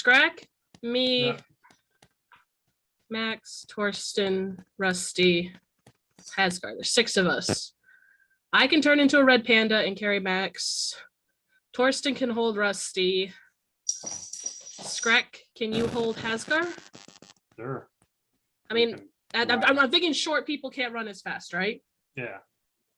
Scrack, me, Yeah. Max, Torsten, Rusty, Hasgar. There's 6 of us. I can turn into a red panda and carry Max. Torsten can hold Rusty. Scrack, can you hold Hasgar? Sure. I mean, I'm thinking short people can't run as fast, right? Yeah.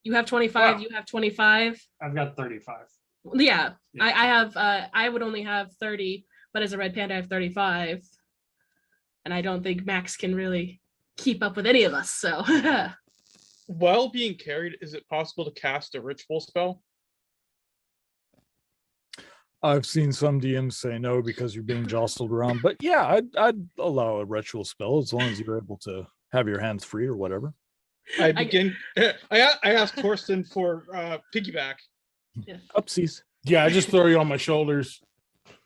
You have 25, Wow. You have 25. I've got 35. Yeah. I have I would only have 30, but as a red panda I have 35. And I don't think Max can really keep up with any of us, so While being carried, is it possible to cast a ritual spell? I've seen some DMs say no because you're being jostled around, but yeah, I'd allow a ritual spell as long as you're able to have your hands free or whatever. I asked Torsten for piggyback, Upsies. Yeah, I just throw you on my shoulders.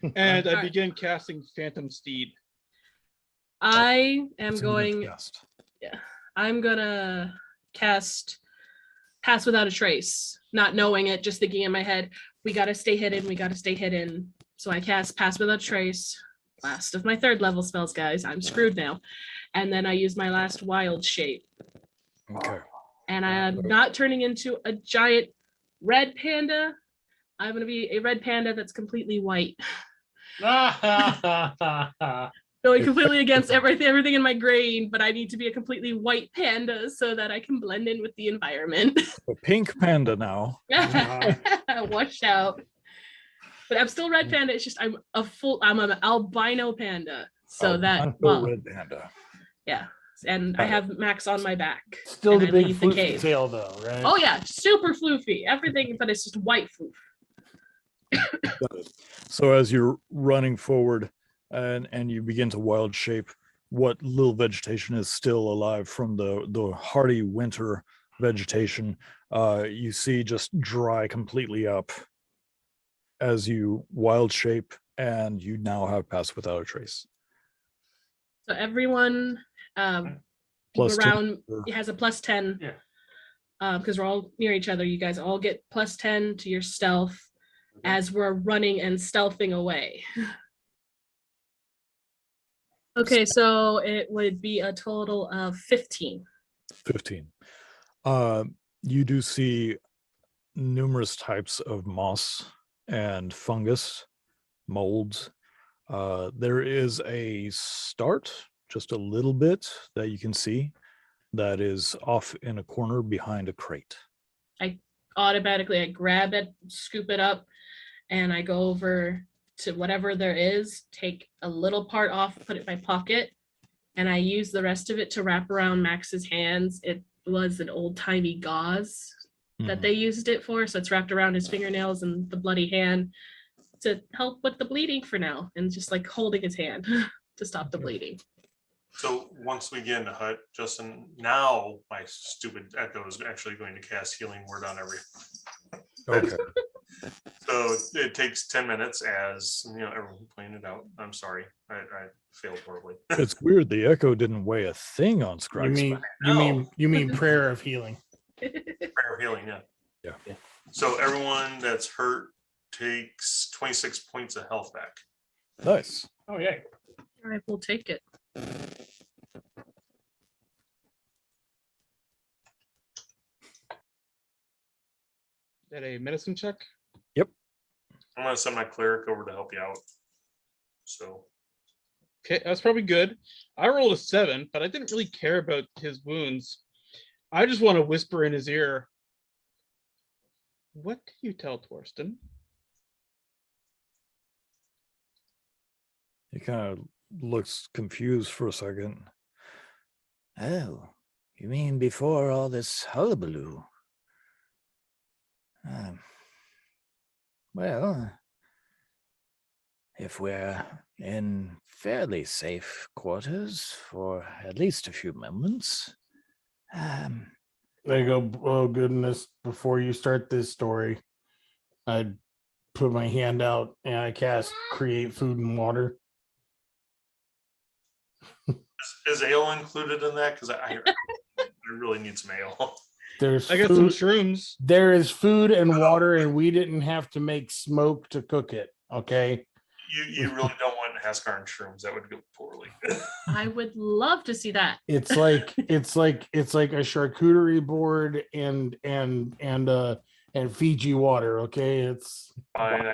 and I Alright. begin casting Phantom Steed. I am It's a good going cast. I'm gonna cast Pass Without a Trace, not knowing it, just thinking in my head, we gotta stay hidden. So I cast Pass Without a Trace, last of my 3rd level spells, guys. I'm screwed now. And then I use my last wild shape. Okay. And I'm not turning into a giant red panda. I'm gonna be a red panda that's completely white. Going completely against everything in my grain, but I need to be a completely white panda so that I can blend in with the environment. A pink panda now. Watch out. But I'm still red panda. It's just I'm an albino panda. So Albino red panda. yeah. And I have Max on my back. Still and the I big leave the floofy cave. tail, though, right? Oh yeah, super floofy. Everything, but it's just white floof. So as you're running forward and you begin to wild shape, what little vegetation is still alive from the hardy winter vegetation, you see just dry completely up as you wild shape, and you now have Pass Without a Trace. So everyone Plus 10 around for- it has a plus 10. Yeah. Because we're all near each other. You guys all get plus 10 to your stealth as we're running and stealthing away. Okay, so it would be a total of 15. 15. You do see numerous types of moss and fungus, molds. There is a start, just a little bit that you can see, that is off in a corner behind a crate. Automatically, I grab it, scoop it up, and I go over to whatever there is, take a little part off, put it in my pocket, and I use the rest of it to wrap around Max's hands. It was an old-timey gauze that they used it for, so it's wrapped around his fingernails and the bloody hand to help with the bleeding for now, and just like holding his hand to stop the bleeding. So once we get into hut, Justin, now my stupid echo is actually going to cast healing word on every. Okay. So it takes 10 minutes, as you know, everyone pointed out. I'm sorry, I failed horribly. It's weird. The echo didn't weigh a thing on Scruggs. You mean prayer of healing? Prayer of healing, yeah. Yeah. So everyone that's hurt takes 26 points of health back. Nice. Oh, yeah. All right, we'll take it. Is that a medicine check? I'm gonna send my cleric over to help you out. So Okay, that's probably good. I rolled a 7, but I didn't really care about his wounds. I just want to whisper in his ear. What did you tell Torsten? He kind of looks confused for a second. Oh, you mean before all this hullabaloo? Well, if we're in fairly safe quarters for at least a few moments, There you go. Oh, goodness. Before you start this story, I put my hand out and I cast Create Food and Water. is ale included in that? Because I really need some ale. There's I got some food, shrooms. there is food and water, and we didn't have to make smoke to cook it. Okay. You really don't want Haskar and shrooms, that would go poorly. I would love to see that. It's like a charcuterie board and Fiji water. Okay, it's Fine.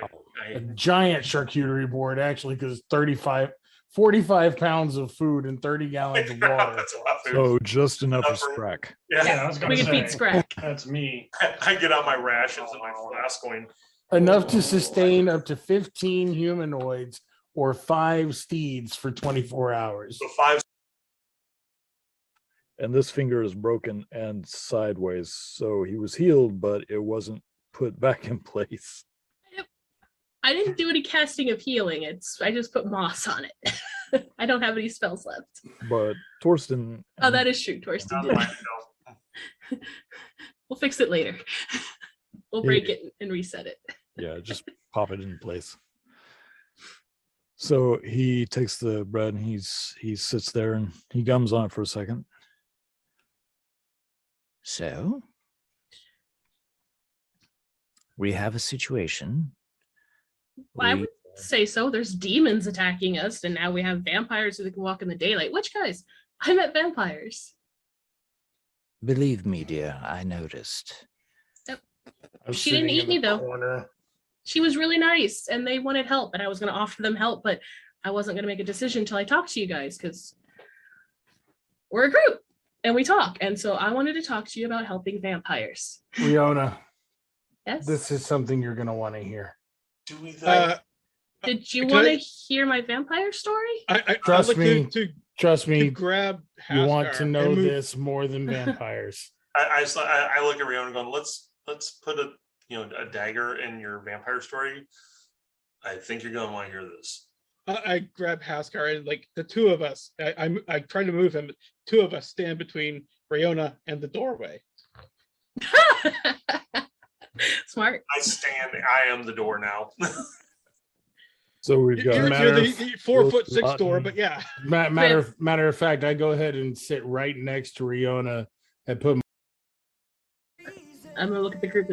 a giant charcuterie board actually, because 45 pounds of food and 30 gallons of water. That's a lot of food. So just enough of Enough for- Sprack. Yeah, I was gonna We can say, feed Scrack. that's me. I get out my rations and my flask going. Enough to sustain up to 15 humanoids or 5 steeds for 24 hours. So 5. And this finger is broken and sideways. So he was healed, but it wasn't put back in place. I didn't do any casting of healing. I just put moss on it. I don't have any spells left. But Torsten. Oh, that is true. Torsten Not did. myself. We'll fix it later. We'll break it and reset it. Yeah, just pop it in place. So he takes the bread and he sits there and he gums on it for a second. So, we have a situation. I We- would say so. There's demons attacking us, and now we have vampires who can walk in the daylight. Which guys? I met vampires. Believe me, dear, I noticed. I'm She didn't sitting eat in me, the though. corner. She was really nice, and they wanted help, and I was going to offer them help, but I wasn't going to make a decision until I talked to you guys because we're a group and we talk. And so I wanted to talk to you about helping vampires. Riona, Yes. this is something you're going to want to hear. Do we though? Did you Can want I- to hear my vampire story? Trust I'd like me. to Trust me, grab. you want Haskar to and know move- this more than vampires. I look at Rihanna going, let's put a dagger in your vampire story. I think you're gonna want to hear this. I grab Haskar and like the two of us. I try to move him. Two of us stand between Rayona and the doorway. Smart. I am the door now. So we've got You're matter the of- 4'6" door, but yeah. Matter of fact, I go ahead and sit right next to Riona and put I'm gonna look at the group.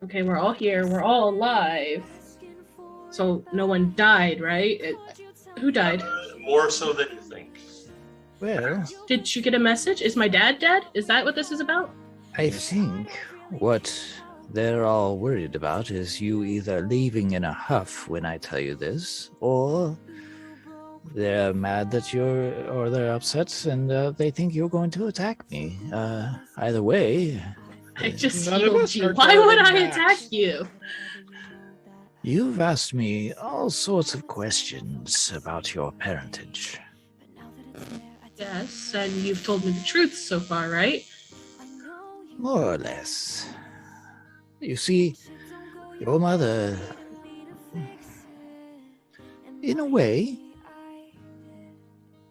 Okay, we're all here. We're all alive. So no one died, right? Who died? More so than you think. Well, Did you get a message? Is my dad dead? Is that what this is about? I think what they're all worried about is you either leaving in a huff when I tell you this, or they're mad that they're upset and they think you're going to attack me. Either way, I just None of healed us you. are Why would I Max. attack you? you've asked me all sorts of questions about your parentage. Yes, and you've told me the truth so far, right? More or less. You see, your mother, in a way,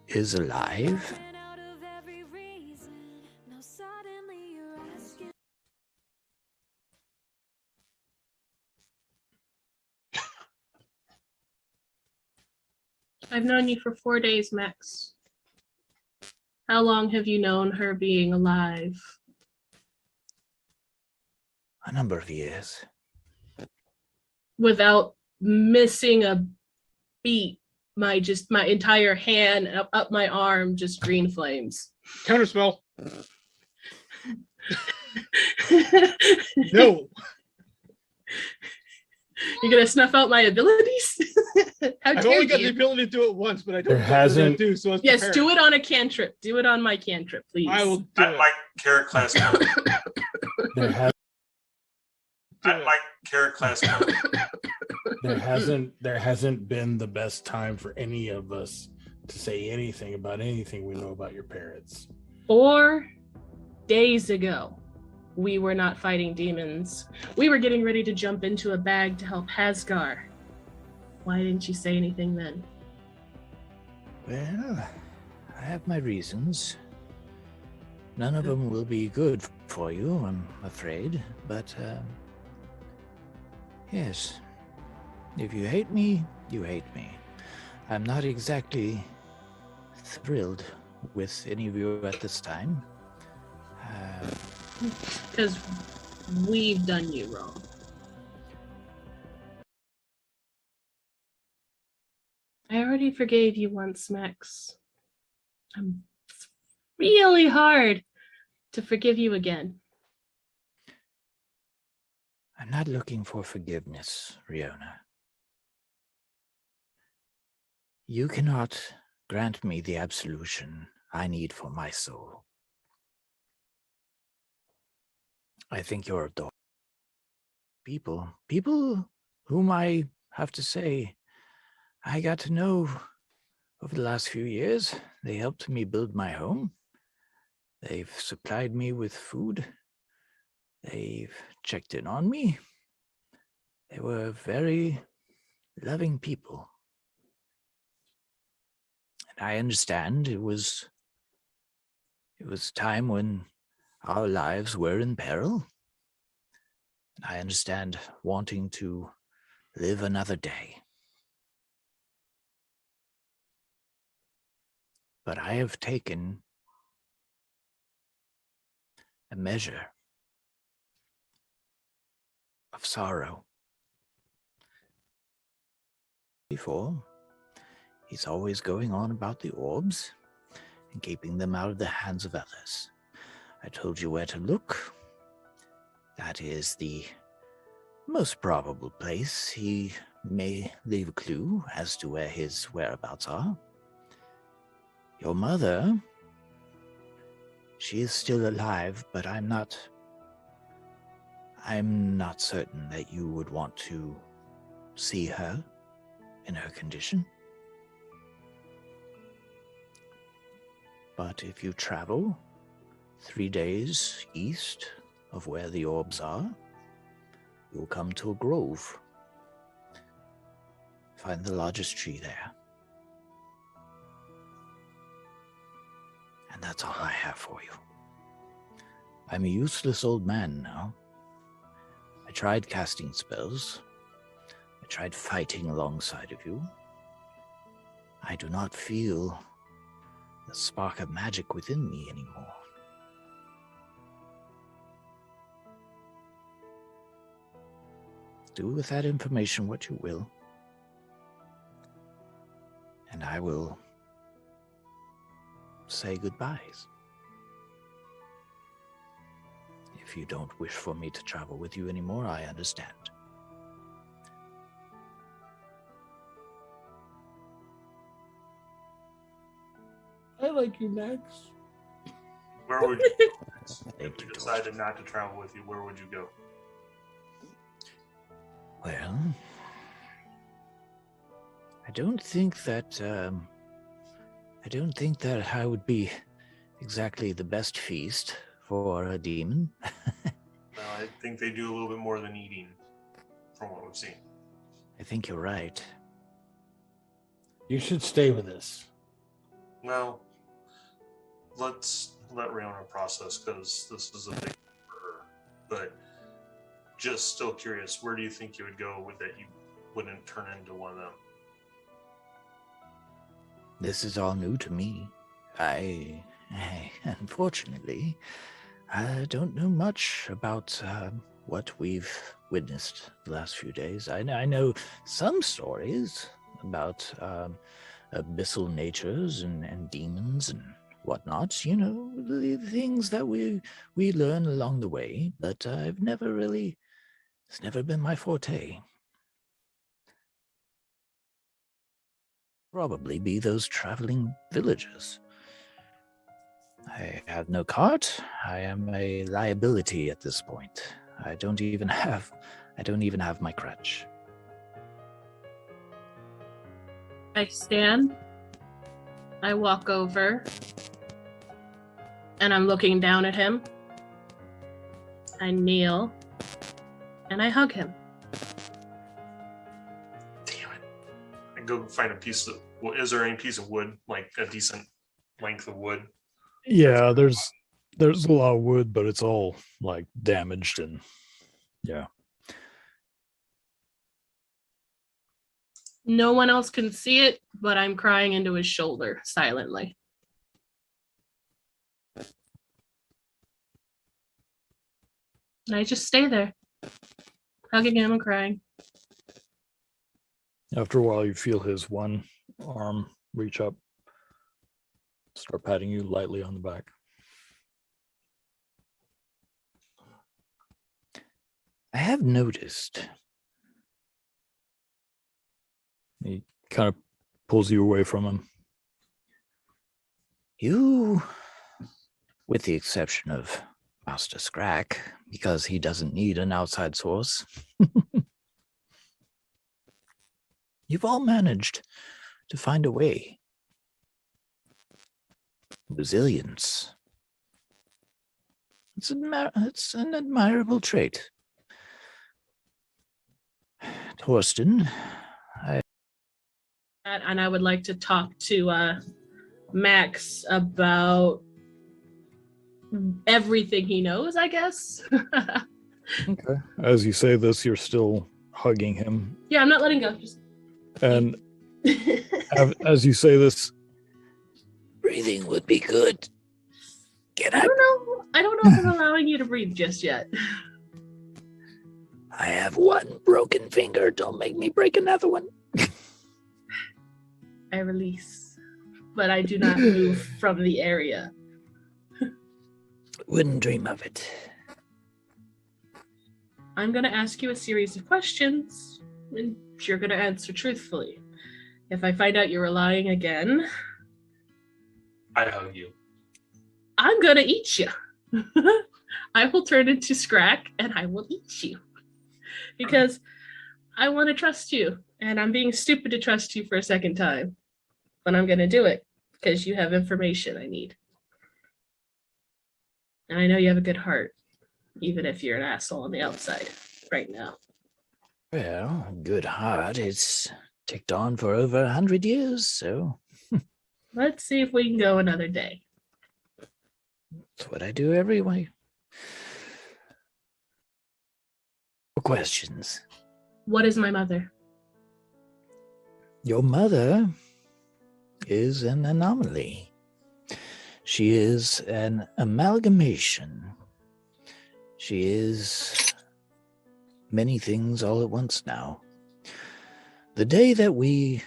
is alive. I've known you for 4 days, Max. How long have you known her being alive? A number of years. Without missing a beat, my entire hand up my arm, just green flames. Counterspell. No. You're gonna snuff out my abilities? How I've dare only got the you? ability to do it once, but I don't There know what they're gonna hasn't- do. So Yes, do it on a cantrip. Do it on my cantrip, please. I will do At it. my character class. there, has, Do At it. my character class. there hasn't been the best time for any of us to say anything about anything we know about your parents. 4 days ago, we were not fighting demons. We were getting ready to jump into a bag to help Hasgar. Why didn't you say anything then? Well, I have my reasons. None of them will be good for you, I'm afraid. But, yes. If you hate me, you hate me. I'm not exactly thrilled with any of you at this time. Because we've done you wrong. I already forgave you once, Max. I'm really hard to forgive you again. I'm not looking for forgiveness, Riona. You cannot grant me the absolution I need for my soul. I think you're adorable. People whom I have to say I got to know over the last few years. They helped me build my home. They've supplied me with food. They've checked in on me. They were very loving people. And I understand it was time when our lives were in peril. And I understand wanting to live another day. But I have taken a measure of sorrow. Before, he's always going on about the orbs and keeping them out of the hands of others. I told you where to look. That is the most probable place. He may leave a clue as to where his whereabouts are. Your mother, she is still alive, but I'm not certain that you would want to see her in her condition. But if you travel 3 days east of where the orbs are, you'll come to a grove. Find the largest tree there. And that's all I have for you. I'm a useless old man now. I tried casting spells. I tried fighting alongside of you. I do not feel the spark of magic within me anymore. Do with that information what you will. And I will say goodbyes. If you don't wish for me to travel with you anymore, I understand. I like you, Max. Where would you go next? If Thank we you, decided not to travel with you, where would you go? Well, I don't think that I would be exactly the best feast for a demon. Well, I think they do a little bit more than eating, from what we've seen. I think you're right. You should stay with us. Well, let's let Riona process, because this is a big thing for her. But just still curious, where do you think you would go with that you wouldn't turn into one of them? This is all new to me. I unfortunately, I don't know much about what we've witnessed the last few days. I know some stories about abyssal natures and demons and whatnot. You know, the things that we learn along the way. But I've never really. It's never been my forte. Probably be those traveling villagers. I have no cart. I am a liability at this point. I don't even have my crutch. I stand. I walk over. And I'm looking down at him. I kneel. And I hug him. Damn it. I go find a piece of, is there any piece of wood, like a decent length of wood? Yeah, there's a lot of wood, but it's all like damaged and yeah. No one else can see it, but I'm crying into his shoulder silently. And I just stay there, hugging him and crying. After a while, you feel his one arm reach up, start patting you lightly on the back. I have noticed. He kind of pulls you away from him. You, with the exception of Master Scrack, because he doesn't need an outside source, you've all managed to find a way. Resilience. It's an admirable trait. Torsten, And I would like to talk to Max about everything he knows, I guess. Okay. As you say this, you're still hugging him. Yeah, I'm not letting go. Just And as you say this, breathing would be good. Get I up. don't know. I don't know if I'm allowing you to breathe just yet. I have one broken finger. Don't make me break another one. I release, but I do not move from the area. Wouldn't dream of it. I'm going to ask you a series of questions, and you're going to answer truthfully. If I find out you're lying again, I hug you. I'm going to eat you. I will turn into Scrack, and I will eat you. Because I want to trust you, and I'm being stupid to trust you for a second time. But I'm going to do it, because you have information I need. And I know you have a good heart, even if you're an asshole on the outside right now. Well, good heart. It's ticked on for over 100 years, so Let's see if we can go another day. that's what I do every way. Questions. What is my mother? Your mother is an anomaly. She is an amalgamation. She is many things all at once now. The day that we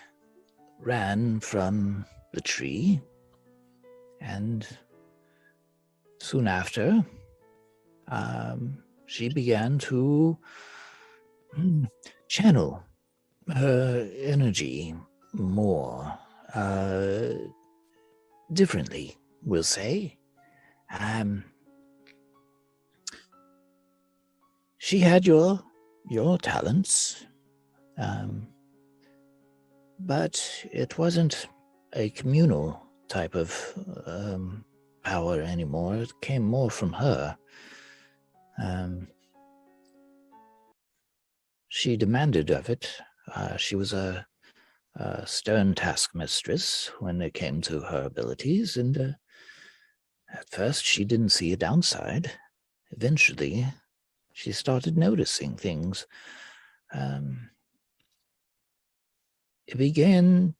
ran from the tree, and soon after, she began to channel her energy more differently, we'll say. She had your talents, but it wasn't a communal type of power anymore. It came more from her. She demanded of it. She was a stern taskmistress when it came to her abilities, and at first she didn't see a downside. Eventually, she started noticing things. It began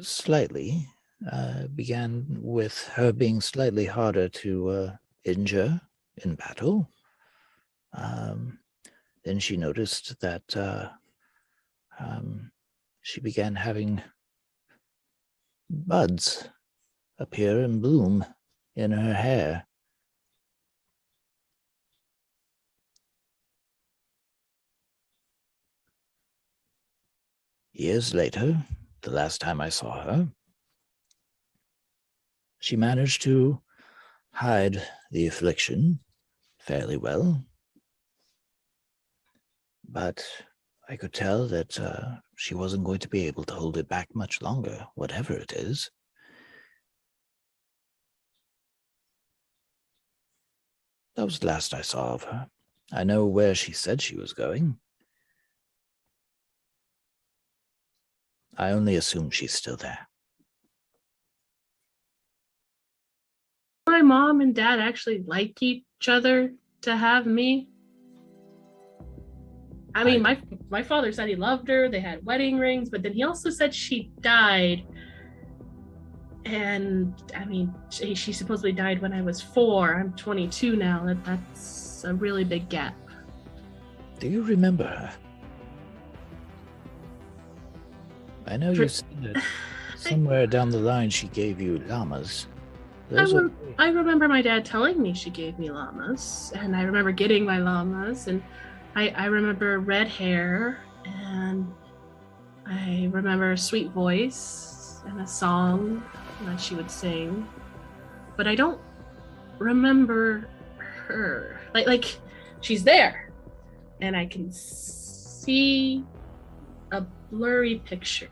slightly, began with her being slightly harder to injure in battle. Then she noticed that she began having buds appear and bloom in her hair. Years later, the last time I saw her, she managed to hide the affliction fairly well. But I could tell that she wasn't going to be able to hold it back much longer, whatever it is. That was the last I saw of her. I know where she said she was going. I only assume she's still there. My mom and dad actually like each other to have me. I mean, my father said he loved her. They had wedding rings, but then he also said she died. And I mean, she supposedly died when I was 4. I'm 22 now. That's a really big gap. Do you remember her? I know you said that somewhere down the line she gave you llamas. I remember my dad telling me she gave me llamas, and I remember getting my llamas, and I remember red hair, and I remember a sweet voice and a song that she would sing, but I don't remember her. Like she's there, and I can see a blurry picture.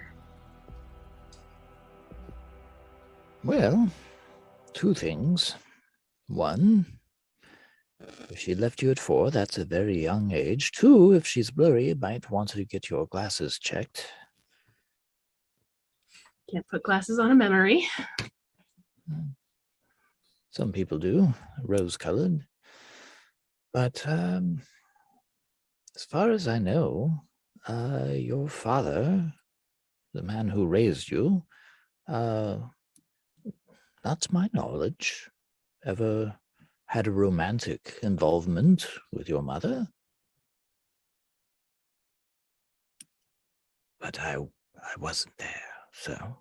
Well, two things. One, if she left you at 4, that's a very young age. 2, if she's blurry, you might want to get your glasses checked. Can't put glasses on a memory. Some people do, rose-colored. But as far as I know, your father, the man who raised you, not to my knowledge, ever had a romantic involvement with your mother. But I wasn't there, so.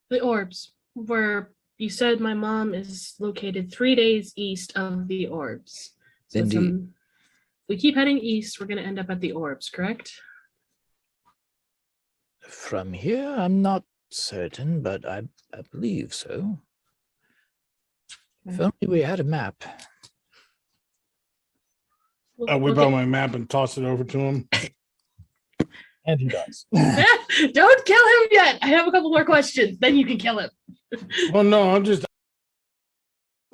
The orbs, where you said my mom is located 3 days east of the orbs. So Indeed. if we keep heading east, we're going to end up at the orbs, correct? From here, I'm not certain, but I believe so. If only we had a map. I whip out my map and toss it over to him. And he does. Don't kill him yet. I have a couple more questions. Then you can kill him. Well, no,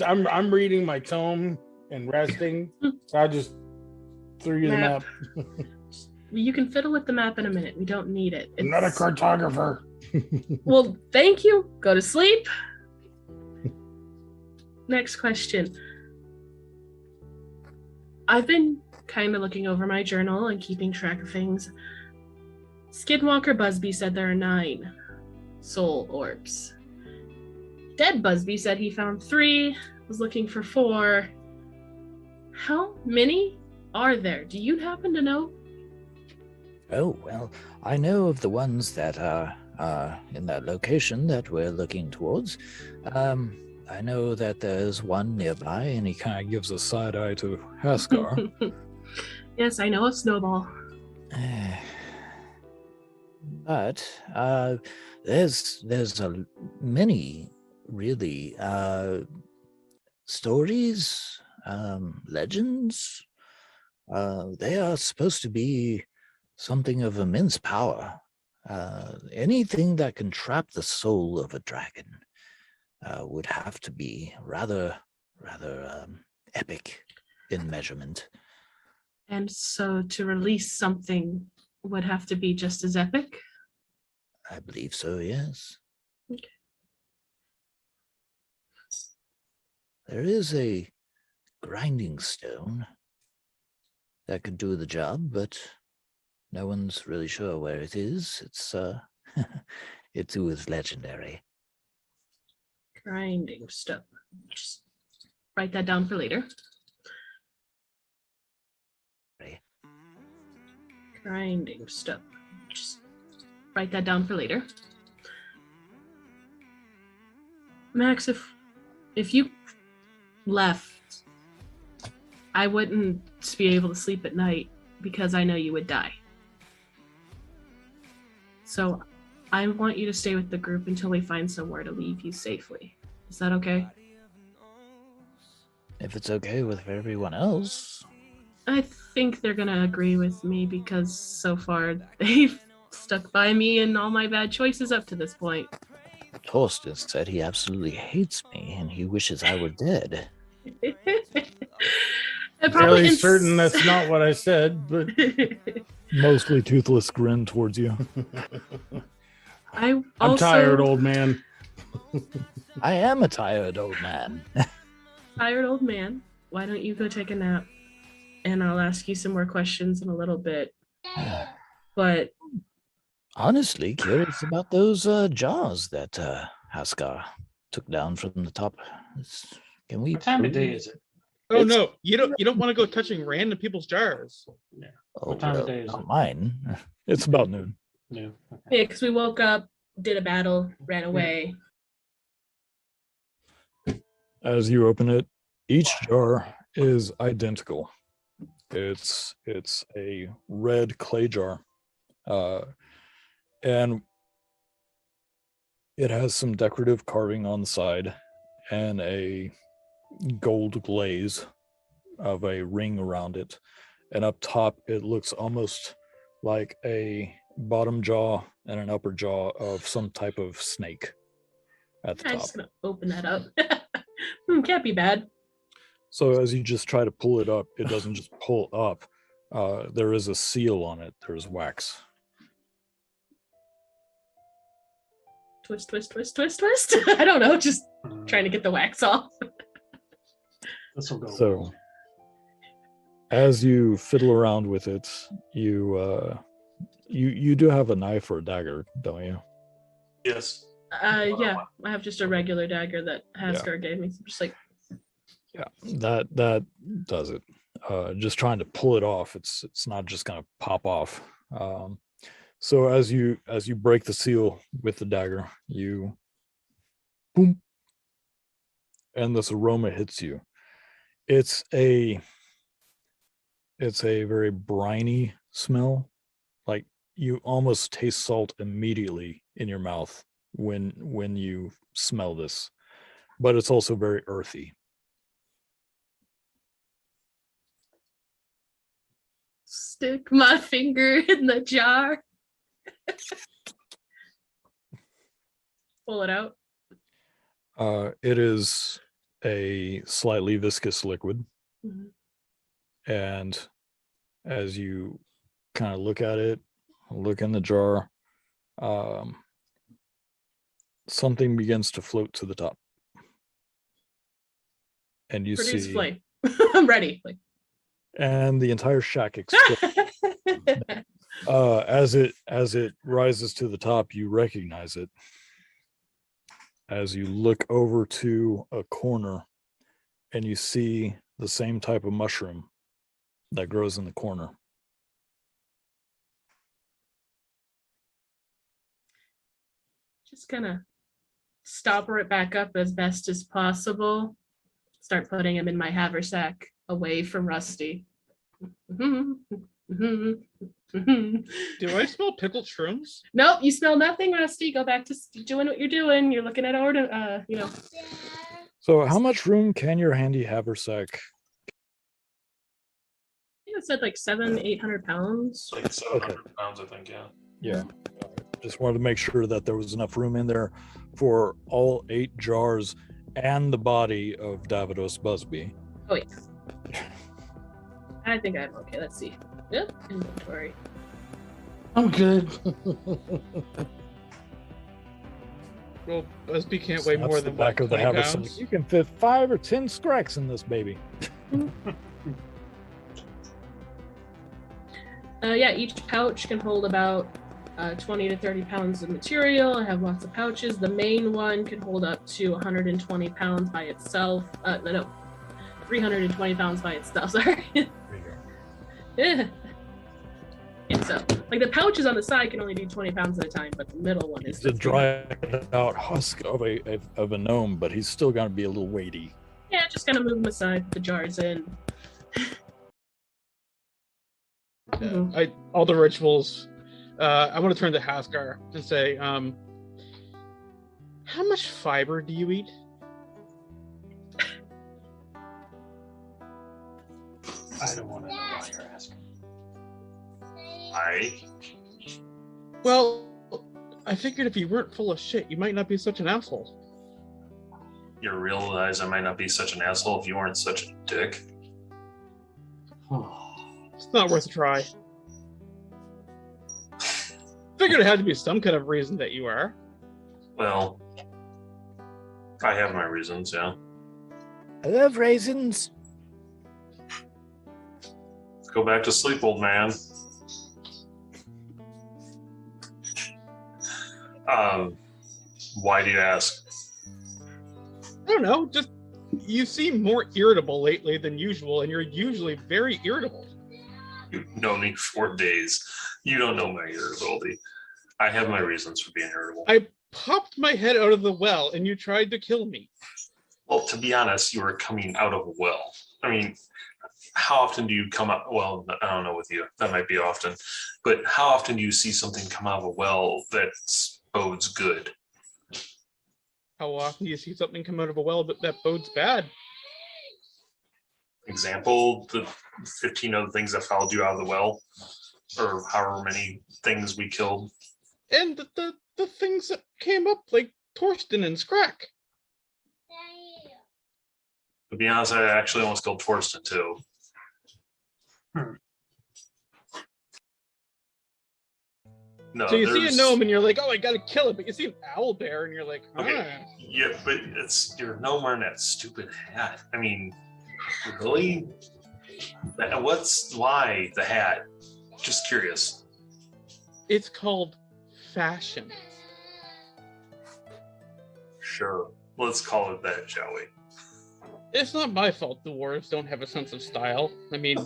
I'm reading my tome and resting. So I just threw you the map. You can fiddle with the map in a minute. We don't need it. I'm not a cartographer. Well, thank you. Go to sleep. Next question. I've been kind of looking over my journal and keeping track of things. Skinwalker Busby said there are 9 soul orbs. Dead Busby said he found 3, was looking for 4. How many are there? Do you happen to know? Oh, well, I know of the ones that are in that location that we're looking towards. I know that there's one nearby, and He kind of gives a side eye to Haskar. Yes, I know of Snowball. But there's many really stories, legends. They are supposed to be something of immense power. Anything that can trap the soul of a dragon would have to be rather epic in measurement. And so to release something would have to be just as epic? I believe so, yes. Okay. There is a grinding stone that could do the job, but no one's really sure where it is. It's it too is legendary. Grinding stuff. Just write that down for later. Grinding stuff. Just write that down for later. Max, if you left, I wouldn't be able to sleep at night because I know you would die. So I want you to stay with the group until we find somewhere to leave you safely. Is that okay? If it's okay with everyone else. I think they're gonna agree with me because so far they've stuck by me in all my bad choices up to this point. Torsten said he absolutely hates me and he wishes I were dead. I'm Fairly certain that's not what I said, but Mostly toothless grin towards you. I'm tired, old man. I am a tired old man. Tired old man. Why don't you go take a nap? And I'll ask you some more questions in a little bit. But Honestly, curious about those jars that Haskar took down from the top. Can we? What time of day prove- is it? Oh It's- no, you don't want to go touching random people's jars. Oh, What time of well, day is not it? mine. It's about noon. No. Okay. Yeah, because we woke up, did a battle, ran away. As you open it, each jar is identical. It's a red clay jar, and it has some decorative carving on the side and a gold glaze of a ring around it. And up top, it looks almost like a bottom jaw and an upper jaw of some type of snake at the I'm top. just gonna open that up. Can't be bad. So as you just try to pull it up, it doesn't just pull up. There is a seal on it. There's wax. Twist, twist, twist, twist, twist. I don't know, just trying to get the wax off. This will go. So as you fiddle around with it, you do have a knife or a dagger, don't you? Yes. Yeah, I have just a regular dagger that Haskar gave me. So just like, Yeah, that does it. Just trying to pull it off. It's not just gonna pop off. So as you break the seal with the dagger, you boom, and this aroma hits you. It's a very briny smell. Like you almost taste salt immediately in your mouth when you smell this, but it's also very earthy. stick my finger in the jar. Pull it out. It is a slightly viscous liquid, Mhm. and as you kind of look at it, look in the jar, something begins to float to the top, and you Produce see, flame. I'm ready. Like, and the entire shack explodes. As it rises to the top, you recognize it. As you look over to a corner, and you see the same type of mushroom that grows in the corner. just gonna stopper it back up as best as possible. Start putting him in my haversack away from Rusty. Do I smell pickled shrooms? Nope, you smell nothing, Rusty. Go back to doing what you're doing. You're looking at order, So, how much room can your handy haversack? I think it said like 700-800 pounds. Like 700 pounds, I think, yeah. Yeah, just wanted to make sure that there was enough room in there for all 8 jars and the body of Davidos Busby. Oh yeah. I think I'm okay. Let's see. Yep, inventory. I'm good. Well, Busby can't weigh That's more the than back what, of the 20 haversack. pounds. You can fit 5 or 10 scracks in this baby. Yeah, each pouch can hold about 20 to 30 pounds of material. I have lots of pouches. The main one can hold up to 120 pounds by itself. No, 320 pounds by itself. Sorry. Yeah. And so, like the pouches on the side can only do 20 pounds at a time, but the middle one is It's a dried out husk of a gnome, but he's still going to be a little weighty. Yeah, just kind of move them aside, put the jars in. All the rituals. I want to turn to Haskar and say, how much fiber do you eat? I don't want to know why you're asking. Well, I figured if you weren't full of shit, you might not be such an asshole. You realize I might not be such an asshole if you weren't such a dick. It's not worth a try. Figured it had to be some kind of reason that you are. Well, I have my reasons, yeah. I love raisins. Go back to sleep, old man. Why do you ask? don't know, just you seem more irritable lately than usual, and you're usually very irritable. You've known me 4 days. You don't know my irritability. I have my reasons for being irritable. I popped my head out of the well, and you tried to kill me. Well, to be honest, you were coming out of a well. I mean, how often do you come out? Well, I don't know with you. That might be often. But how often do you see something come out of a well that bodes good? How often do you see something come out of a well that bodes bad? Example, the 15 other things that followed you out of the well, or however many things we killed. And the things that came up, like Torsten and Scrack. To be honest, I actually almost killed Torsten too. No, So you see a there's- gnome and you're like, oh, I gotta kill it. But you see an owl bear and you're like, Okay. Yeah, but you're no wearing that stupid hat. I mean, really? Why the hat? Just curious. It's called fashion. Sure. Let's call it that, shall we? It's not my fault the dwarves don't have a sense of style. I mean,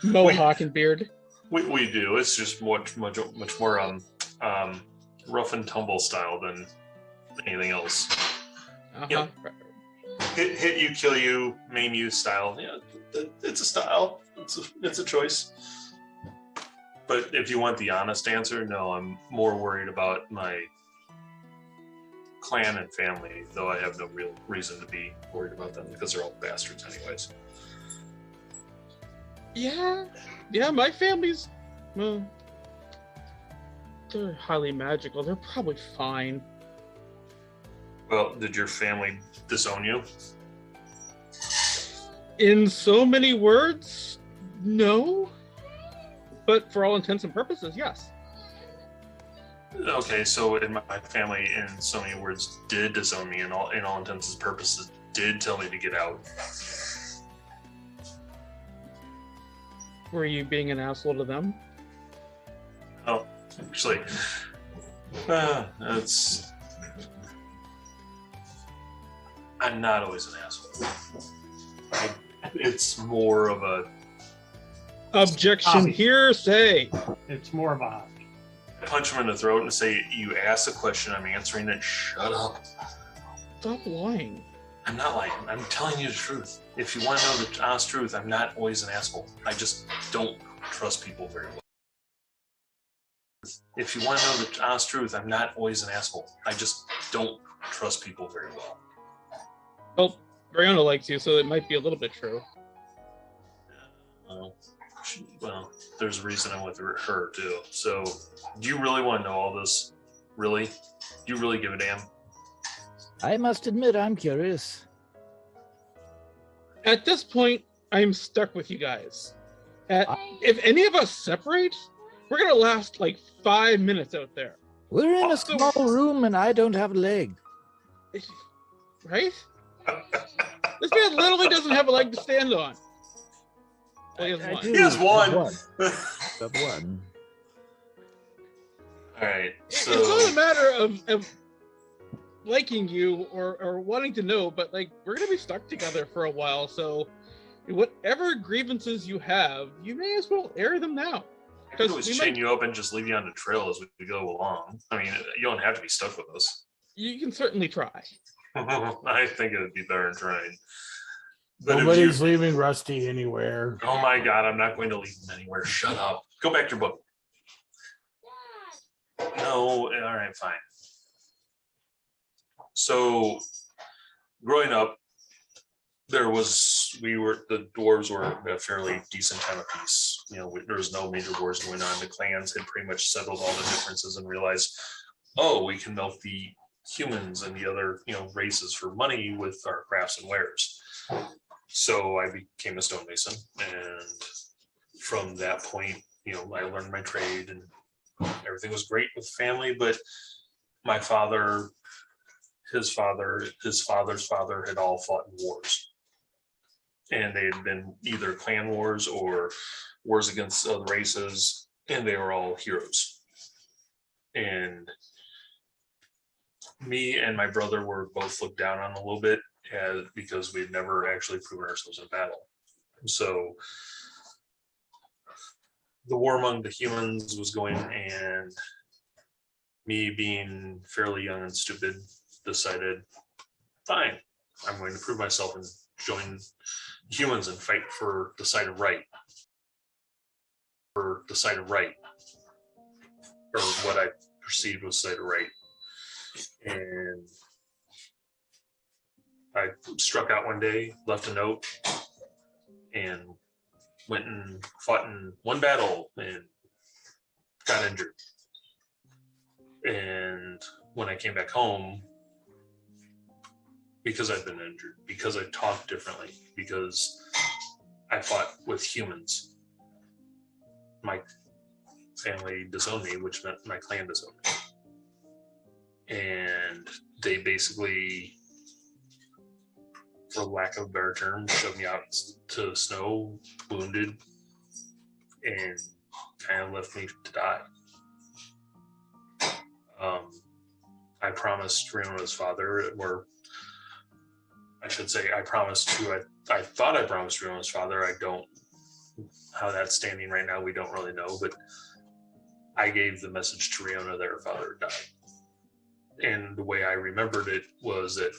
mohawk and beard. We do. It's just much more rough and tumble style than anything else. Uh-huh. Yep. Hit you, kill you, maim you style. Yeah, it's a style. It's a choice. But if you want the honest answer, no, I'm more worried about my clan and family, though I have no real reason to be worried about them because they're all bastards anyways. Yeah, my family's, well, they're highly magical. They're probably fine. Well, did your family disown you? In so many words, no. But for all intents and purposes, yes. Okay, so in my family, in so many words, did disown me, in all intents and purposes, did tell me to get out. Were you being an asshole to them? Oh, actually, I'm not always an asshole. It's more of a Objection, Obvi. hearsay. It's more of a hobby. punch him in the throat and say, "You asked a question, I'm answering it. Shut up." Stop lying. I'm not lying. I'm telling you the truth. If you want to know the honest truth, I'm not always an asshole. I just don't trust people very well. If you want to know the honest truth, I'm not always an asshole. I just don't trust people very well. Well, Brianna likes you, so it might be a little bit true. Well, there's a reason I'm with her too. So, do you really want to know all this? Really? Do you really give a damn? I must admit, I'm curious. At this point, I'm stuck with you guys. If any of us separate, we're gonna last like 5 minutes out there. We're in a Also- small room and I don't have a leg. Right? This man literally doesn't have a leg to stand on. Well, he has one. do He has have one. Have one. All right. It's So, not a matter of liking you or wanting to know, but like we're gonna be stuck together for a while, so whatever grievances you have, you may as well air them now. I could always we chain might- you up and just leave you on the trail as we go along. I mean, you don't have to be stuck with us. You can certainly try. I think it would be better than trying. But if Nobody's you, leaving Rusty anywhere. oh my God, I'm not going to leave him anywhere. Shut up. Go back to your book. No, all right, fine. So, growing up, the dwarves were a fairly decent time of peace. You know, there was no major wars going on. The clans had pretty much settled all the differences and realized, oh, we can milk the humans and the other, races for money with our crafts and wares. So I became a stonemason, and from that point, I learned my trade, and everything was great with family. But my father, his father, his father's father had all fought in wars, and they had been either clan wars or wars against other races, and they were all heroes. And me and my brother were both looked down on a little bit because we'd never actually proven ourselves in battle. So the war among the humans was going, and me being fairly young and stupid decided, fine, I'm going to prove myself and join humans and fight for the side of right. For the side of right. Or what I perceived was side of right. And I struck out one day, left a note, and went and fought in one battle and got injured. And when I came back home, because I'd been injured, because I talked differently, because I fought with humans, my family disowned me, which meant my clan disowned me. And they basically, for lack of a better term, shoved me out to the snow, wounded, and kind of left me to die. I promised Riona's father, or I should say, I promised to, I thought I promised Riona's father. I don't, how that's standing right now, we don't really know, but I gave the message to Riona that her father died. And the way I remembered it was that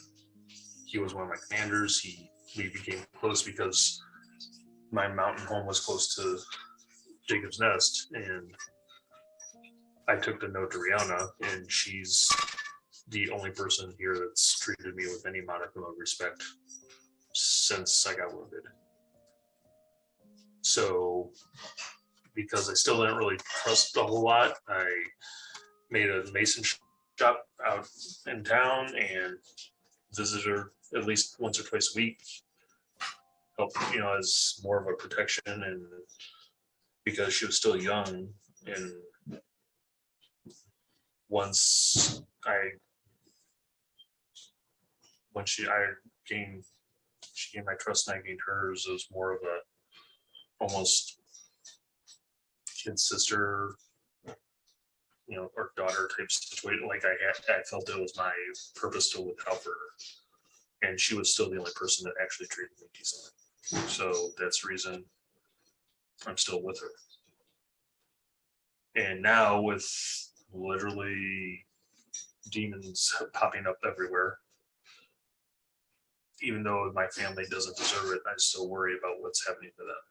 he was one of my commanders. We became close because my mountain home was close to Jacob's Nest, and I took the note to Riona, and she's the only person here that's treated me with any modicum of respect since I got wounded. So, because I still didn't really trust a whole lot, I made a mason shop out in town and visited her at least once or twice a week. Help, as more of a protection, and because she was still young, and once she gained my trust and I gained hers, it was more of a almost kid sister, or daughter type situation. Like I felt it was my purpose to look out for her, and she was still the only person that actually treated me decently. So that's the reason I'm still with her. And now with literally demons popping up everywhere, even though my family doesn't deserve it, I still worry about what's happening to them.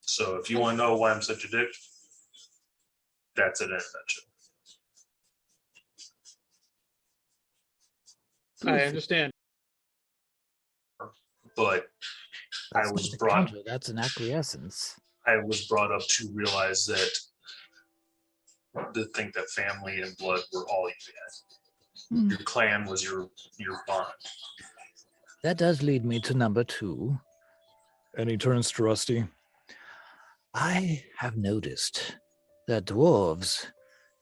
So if you want to know why I'm such a dick, that's it in a nutshell. I understand. But That's I was not a brought counter, that's an acquiescence. I was brought up to realize that to think that family and blood were all you had. Your clan was your bond. That does lead me to number 2. And he turns to Rusty. I have noticed that dwarves,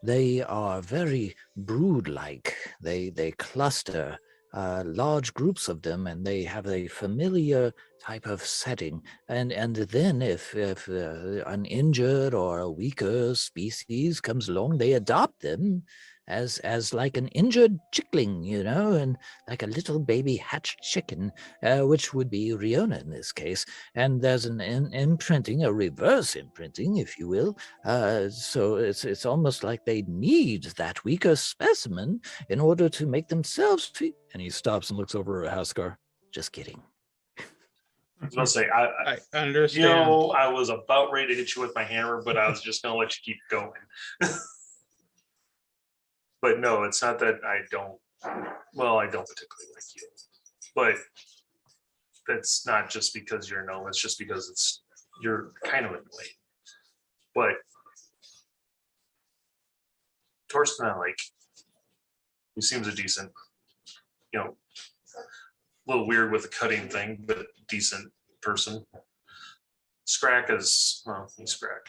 they are very brood-like. They cluster large groups of them, and they have a familiar type of setting. And then if an injured or a weaker species comes along, they adopt them as like an injured chickling, and like a little baby hatched chicken, which would be Riona in this case. And there's an imprinting, a reverse imprinting, if you will. So it's almost like they need that weaker specimen in order to make themselves And he stops and looks over at Haskar. Just kidding. I was gonna say I I understand. I was about ready to hit you with my hammer, but I was just gonna let you keep going. But no, it's not that I don't particularly like you. But that's not just because you're no, it's just because you're kind of annoying. But Torsten I like. He seems a decent, a little weird with the cutting thing, but decent person. Scrack is, he's Scrack.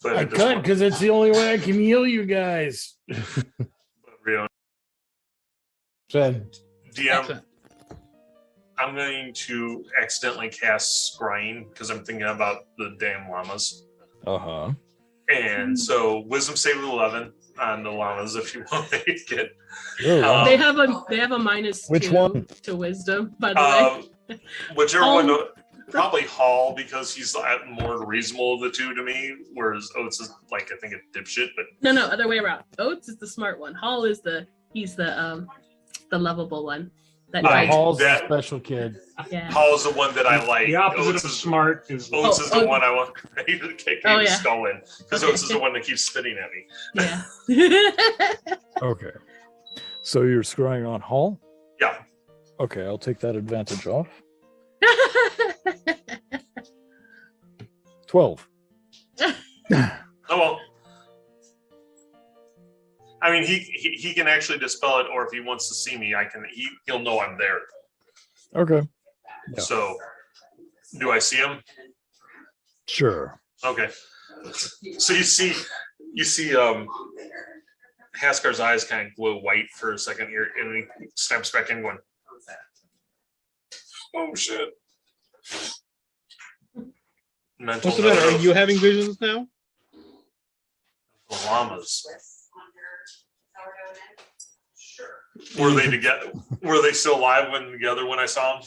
But I cut because it's the only way I can heal you guys. But Rio, Said DM, I'm going to accidentally cast Scrying because I'm thinking about the damn llamas. Uh-huh. And so wisdom save of 11, on the llamas if you want to get. Sure. They have a minus Which 2 one? to wisdom, by the way. Whichever Hall. one, probably Hall because he's more reasonable of the two to me, whereas Oates is like I think a dipshit, but No, other way around. Oates is the smart one. Hall is the lovable one. That I- fights. Hall's the that- special kid. Yeah. Hall is the one that I like. The opposite Oates of is, smart is Oates is the Oh, one I want to kick Oh, his yeah. skull in because Okay. Oates is the one that keeps spitting at me. Yeah. Okay. So you're scrying on Hall? Yeah. Okay, I'll take that advantage off. 12. Oh well. I mean, he can actually dispel it, or if he wants to see me, he'll know I'm there. Okay. Yeah. So, do I see him? Sure. Okay. So you see, Haskar's eyes kind of glow white for a second here, and he snaps back in, going, "Oh shit!" Mental What's the matter? note Are of you having visions now? the llamas. Were they together? Were they still alive when together when I saw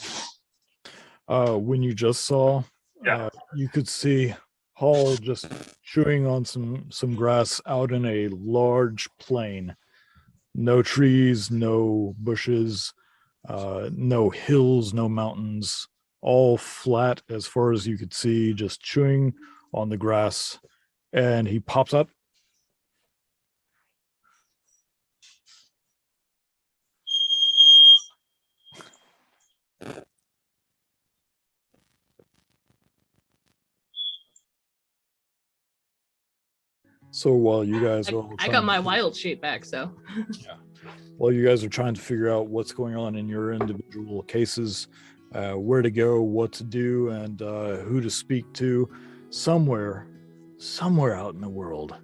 them? When you just saw, Yeah. you could see Hall just chewing on some grass out in a large plain. No trees, no bushes, no hills, no mountains, all flat as far as you could see, just chewing on the grass. And he pops up. So while you guys are all I trying got to my wild shape back, so while you guys are trying to figure out what's going on in your individual cases, where to go, what to do, and who to speak to, somewhere out in the world,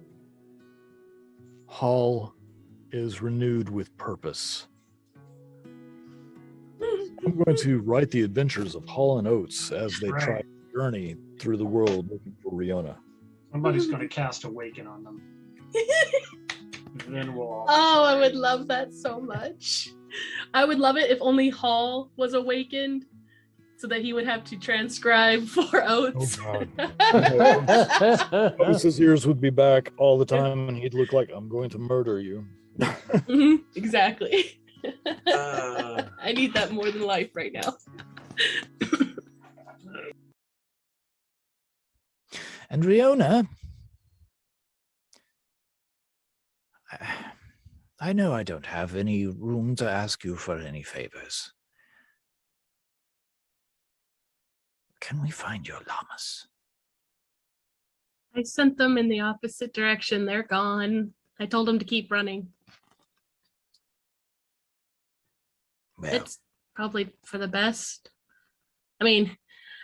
Hall is renewed with purpose. I'm going to write the adventures of Hall and Oates as they try Right. to journey through the world looking for Riona. Somebody's going to cast Awaken on them. And then we'll all. oh, I would love that so much. I would love it if only Hall was awakened, so that he would have to transcribe for Oates. Oh, God. Oates' ears would be back all the time, and he'd look like, I'm going to murder you. Mhm, exactly. Uh, I need that more than life right now. And Riona, I know I don't have any room to ask you for any favors. Can we find your llamas? I sent them in the opposite direction. They're gone. I told them to keep running. Well, It's probably for the best. I mean,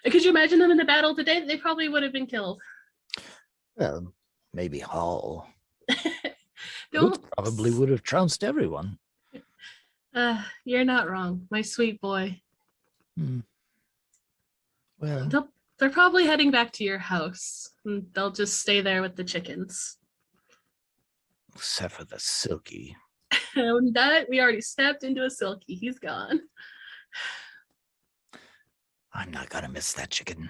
could you imagine them in the battle today? They probably would have been killed. well, maybe Hall. Don't. Probably would have trounced everyone. You're not wrong, my sweet boy. Well, They're probably heading back to your house. And they'll just stay there with the chickens. except for the Silky. And that we already stepped into a Silky. He's gone. I'm not gonna miss that chicken.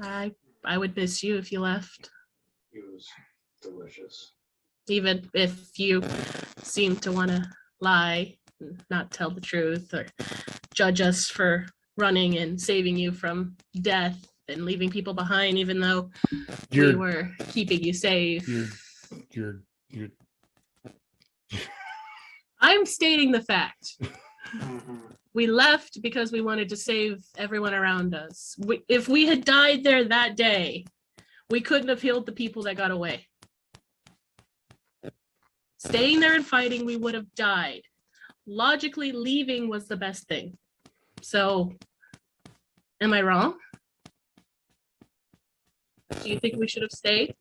I would miss you if you left. It was delicious. Even if you seem to want to lie, and not tell the truth, or judge us for running and saving you from death and leaving people behind, even though we You're- were keeping you safe. You're I'm stating the fact. Mhm. We left because we wanted to save everyone around us. If we had died there that day, we couldn't have healed the people that got away. Staying there and fighting, we would have died. Logically, leaving was the best thing. So, am I wrong? Do you think we should have stayed?